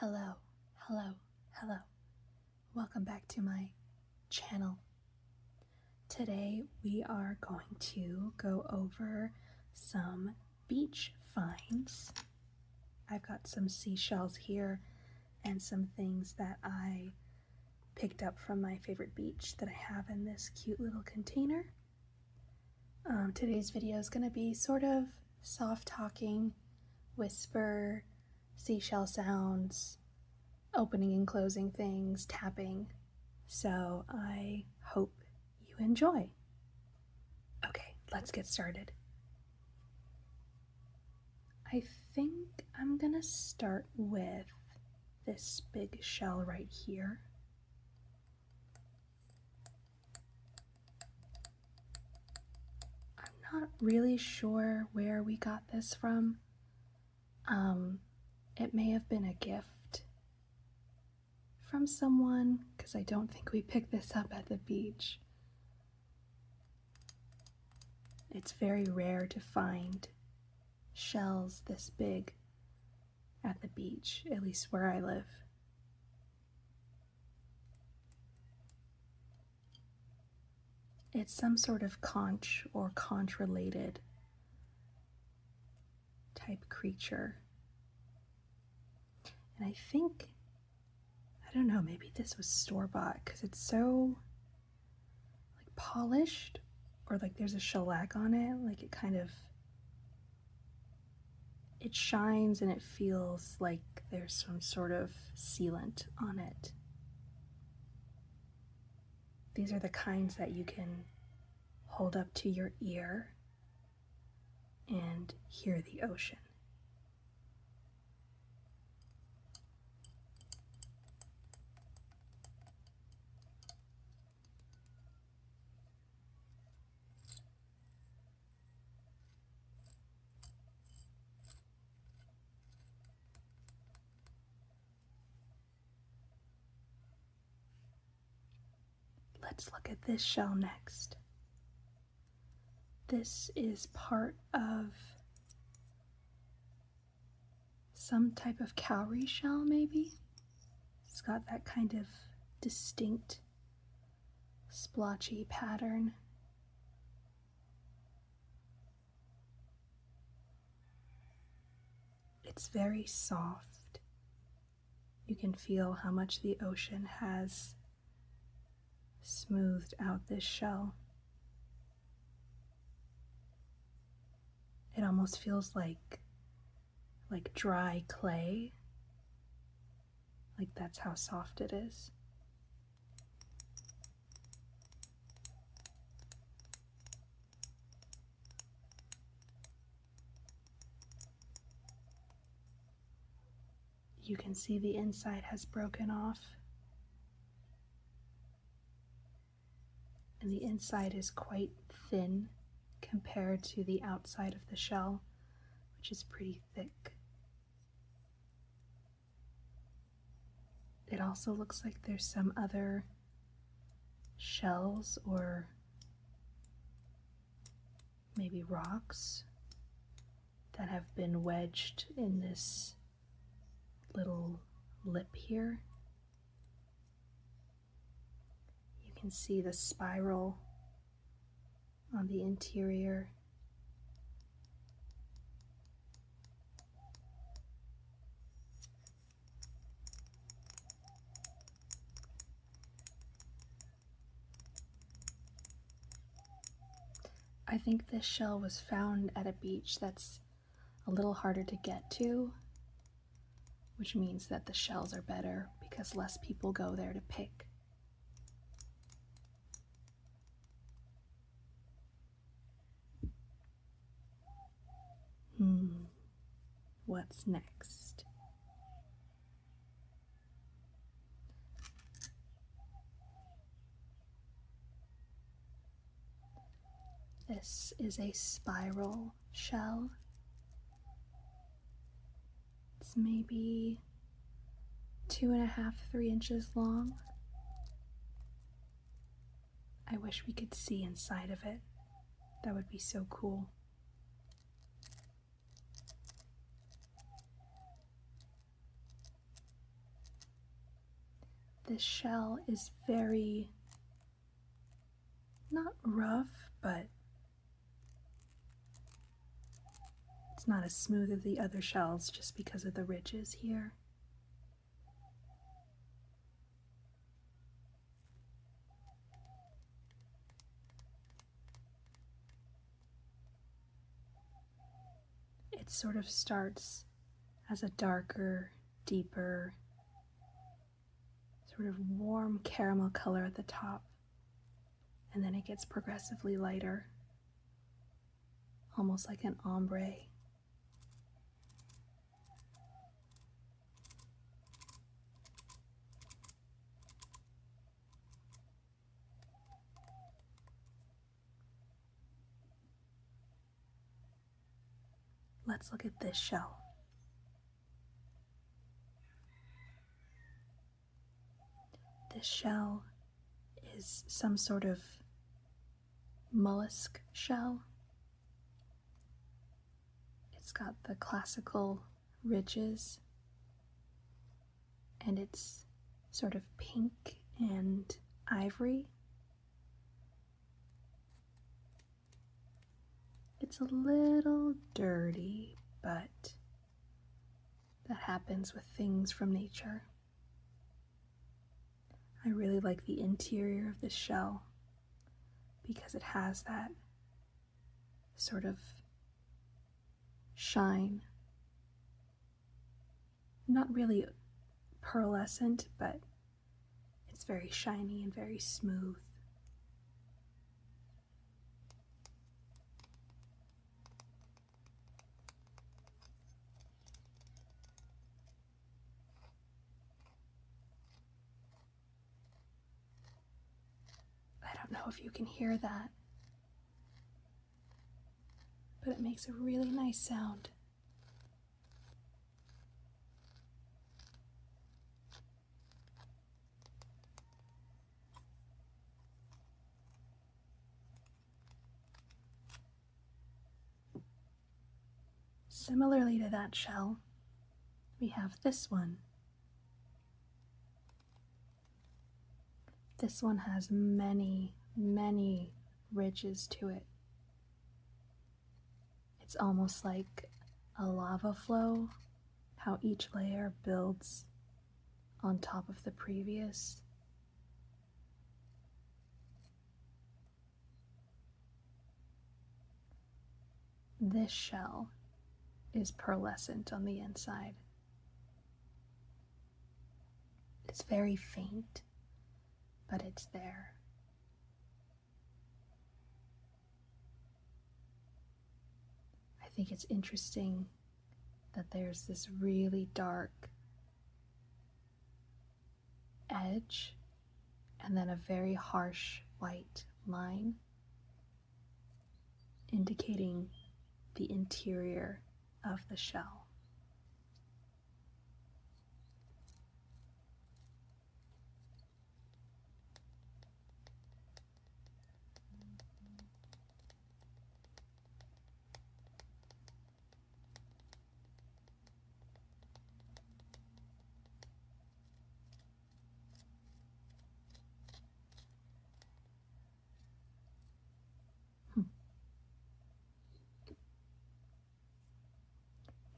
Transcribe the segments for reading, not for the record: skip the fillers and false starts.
Hello, hello, hello. Welcome back to my channel. Today we are going to go over some beach finds. I've got some seashells here and some things that I picked up from my favorite beach that I have in this cute little container. Today's video is going to be sort of soft talking, whisper, seashell sounds, opening and closing things, tapping. So I hope you enjoy. Okay, let's get started. I think I'm gonna start with this big shell right here. I'm not really sure where we got this from. It may have been a gift from someone, because I don't think we picked this up at the beach. It's very rare to find shells this big at the beach, at least where I live. It's some sort of conch or conch related type creature. And I think, I don't know, maybe this was store-bought because it's so like polished, or like there's a shellac on it, like it shines and it feels like there's some sort of sealant on it. These are the kinds that you can hold up to your ear and hear the ocean. Let's look at this shell next. This is part of some type of cowrie shell, maybe? It's got that kind of distinct splotchy pattern. It's very soft. You can feel how much the ocean has smoothed out this shell. It almost feels like dry clay. Like that's how soft it is. You can see the inside has broken off. And the inside is quite thin compared to the outside of the shell, which is pretty thick. It also looks like there's some other shells or maybe rocks that have been wedged in this little lip here. You can see the spiral on the interior. I think this shell was found at a beach that's a little harder to get to, which means that the shells are better because less people go there to pick. What's next? This is a spiral shell. It's maybe 2.5, 3 inches long. I wish we could see inside of it. That would be so cool. This shell is very, not rough, but it's not as smooth as the other shells just because of the ridges here. It sort of starts as a darker, deeper, sort of warm caramel color at the top, and then it gets progressively lighter, almost like an ombre. Let's look at this shell. This shell is some sort of mollusk shell. It's got the classical ridges, and it's sort of pink and ivory. It's a little dirty, but that happens with things from nature. I really like the interior of this shell because it has that sort of shine. Not really pearlescent, but it's very shiny and very smooth. I don't know if you can hear that, but it makes a really nice sound. Similarly to that shell, we have this one. This one has many, many ridges to it. It's almost like a lava flow, how each layer builds on top of the previous. This shell is pearlescent on the inside. It's very faint, but it's there. I think it's interesting that there's this really dark edge and then a very harsh white line indicating the interior of the shell.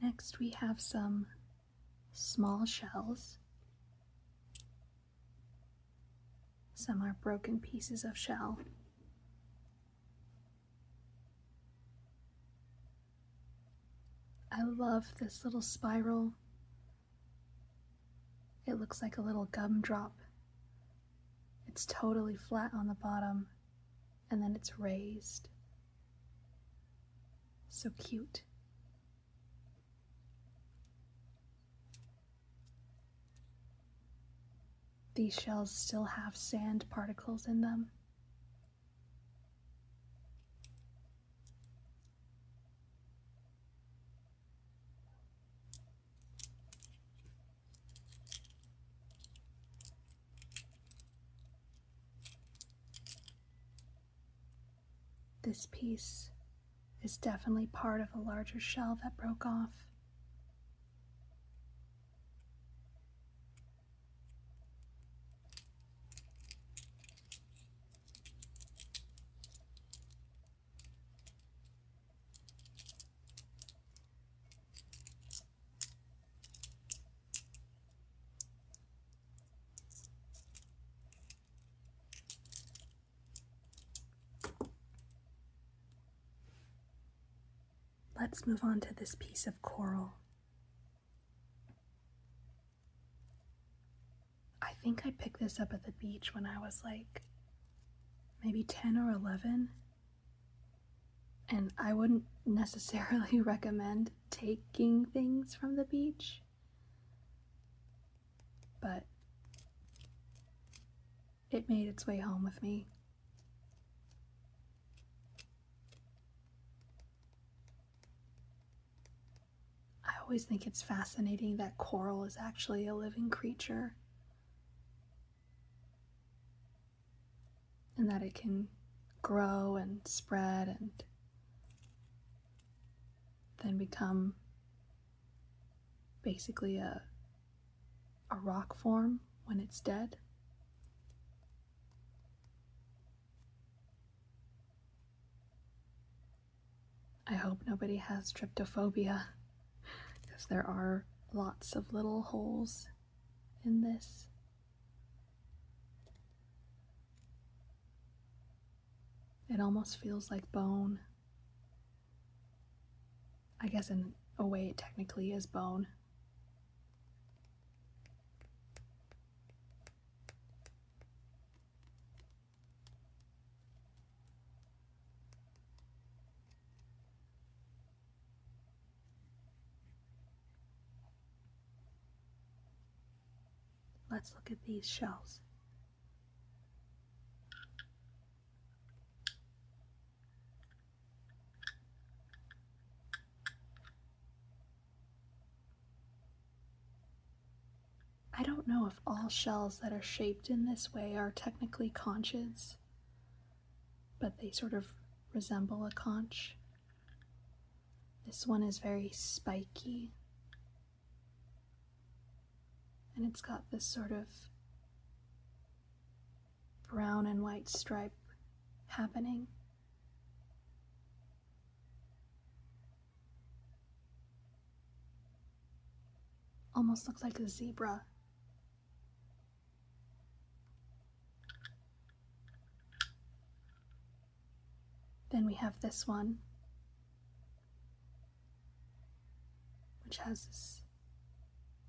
Next, we have some small shells. Some are broken pieces of shell. I love this little spiral. It looks like a little gumdrop. It's totally flat on the bottom, and then it's raised. So cute. These shells still have sand particles in them. This piece is definitely part of a larger shell that broke off. let's move on to this piece of coral. I think I picked this up at the beach when I was like maybe 10 or 11. And I wouldn't necessarily recommend taking things from the beach, but it made its way home with me. I always think it's fascinating that coral is actually a living creature and that it can grow and spread and then become basically a rock form when it's dead. I hope nobody has tryptophobia, because there are lots of little holes in this. It almost feels like bone. I guess in a way it technically is bone. Let's look at these shells. I don't know if all shells that are shaped in this way are technically conchids, but they sort of resemble a conch. This one is very spiky, and it's got this sort of brown and white stripe happening. Almost looks like a zebra. Then we have this one, which has this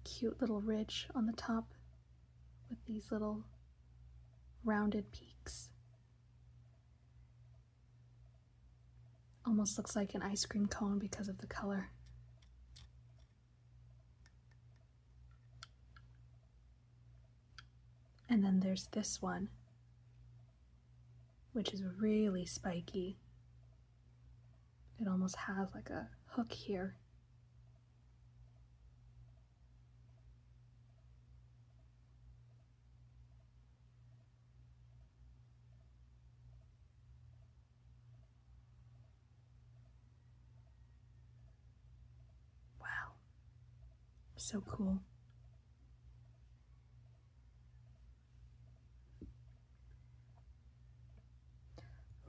cute little ridge on the top with these little rounded peaks. Almost looks like an ice cream cone because of the color. And then there's this one, which is really spiky. It almost has like a hook here. Wow, so cool.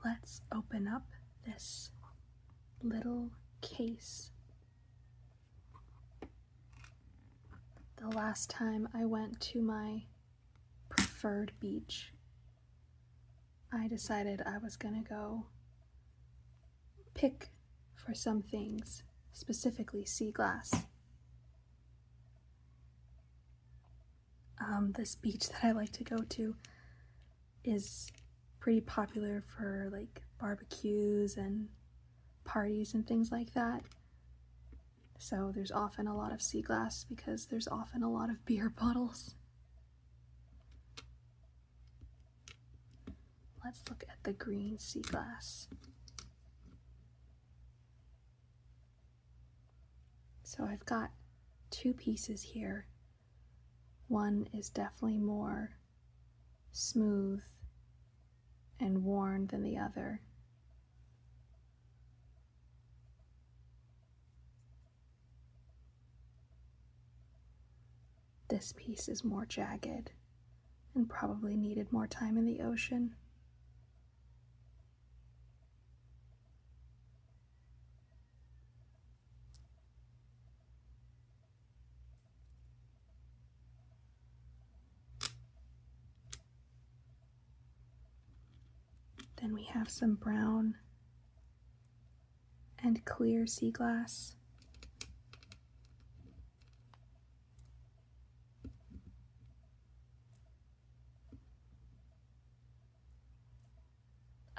Let's open up this little case. The last time I went to my preferred beach, I decided I was gonna go pick for some things, specifically sea glass. This beach that I like to go to is pretty popular for like barbecues and parties and things like that. So there's often a lot of sea glass because there's often a lot of beer bottles. Let's look at the green sea glass. So I've got two pieces here. One is definitely more smooth and worn than the other. This piece is more jagged and probably needed more time in the ocean. Then we have some brown and clear sea glass.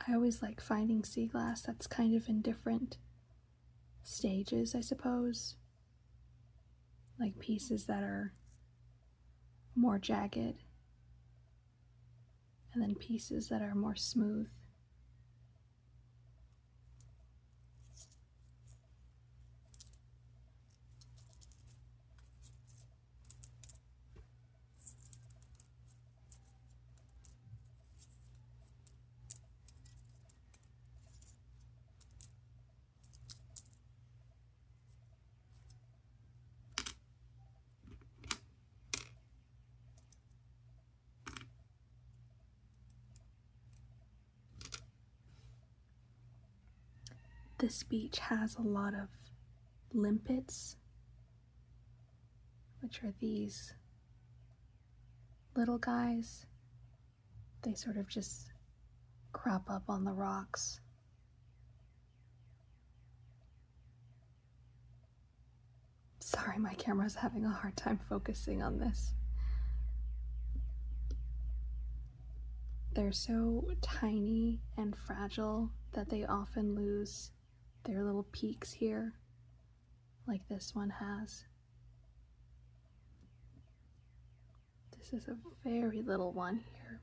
I always like finding sea glass that's kind of in different stages, I suppose. Like pieces that are more jagged, and then pieces that are more smooth. This beach has a lot of limpets, which are these little guys. They sort of just crop up on the rocks. Sorry, my camera's having a hard time focusing on this. They're so tiny and fragile that they often lose their little peaks here, like this one has. This is a very little one here.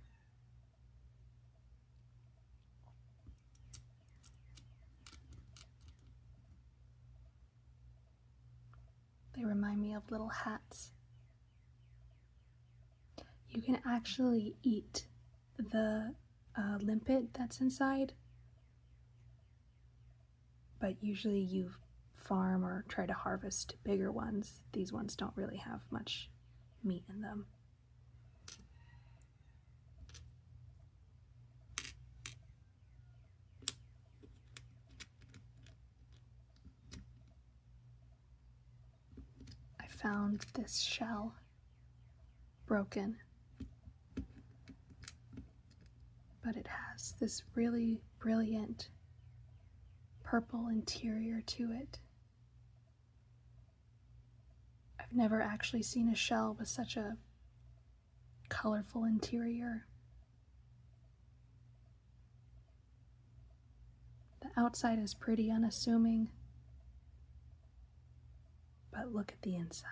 They remind me of little hats. You can actually eat the limpet that's inside, but usually you farm or try to harvest bigger ones. These ones don't really have much meat in them. I found this shell broken, but it has this really brilliant purple interior to it. I've never actually seen a shell with such a colorful interior. The outside is pretty unassuming, but look at the inside.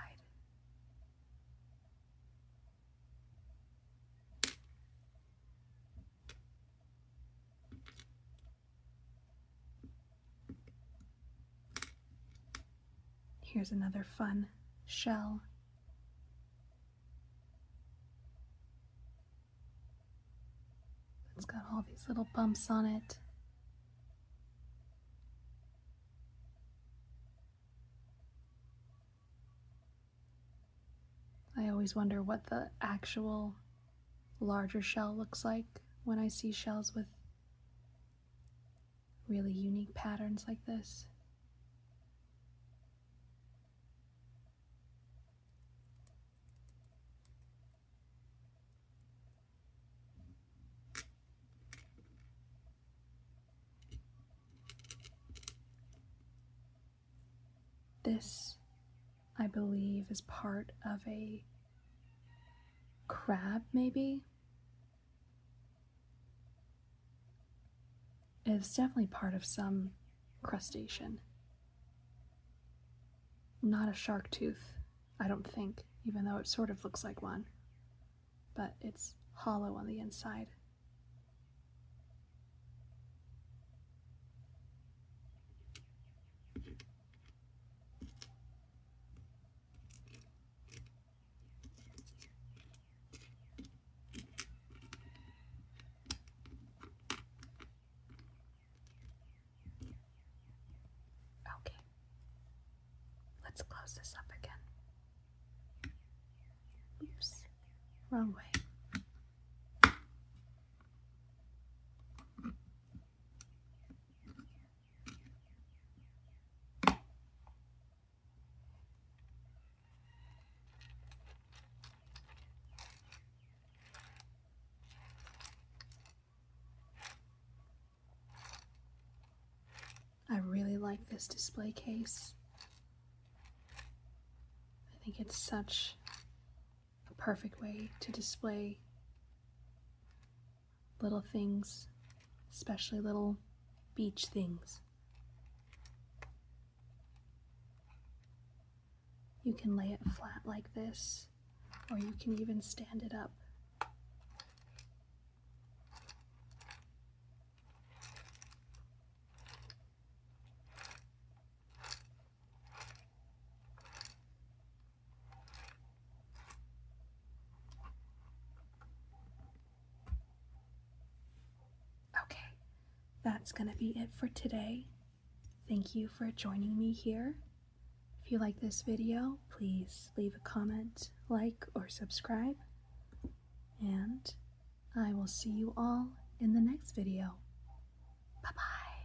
Here's another fun shell. It's got all these little bumps on it. I always wonder what the actual larger shell looks like when I see shells with really unique patterns like this. This, I believe, is part of a crab, maybe? It's definitely part of some crustacean. Not a shark tooth, I don't think, even though it sort of looks like one. But it's hollow on the inside. Okay, let's close this up again. Oops, wrong way. I really like like this display case. I think it's such a perfect way to display little things, especially little beach things. You can lay it flat like this, or you can even stand it up. Okay, that's going to be it for today. Thank you for joining me here. If you like this video, please leave a comment, like, or subscribe. And I will see you all in the next video. Bye-bye.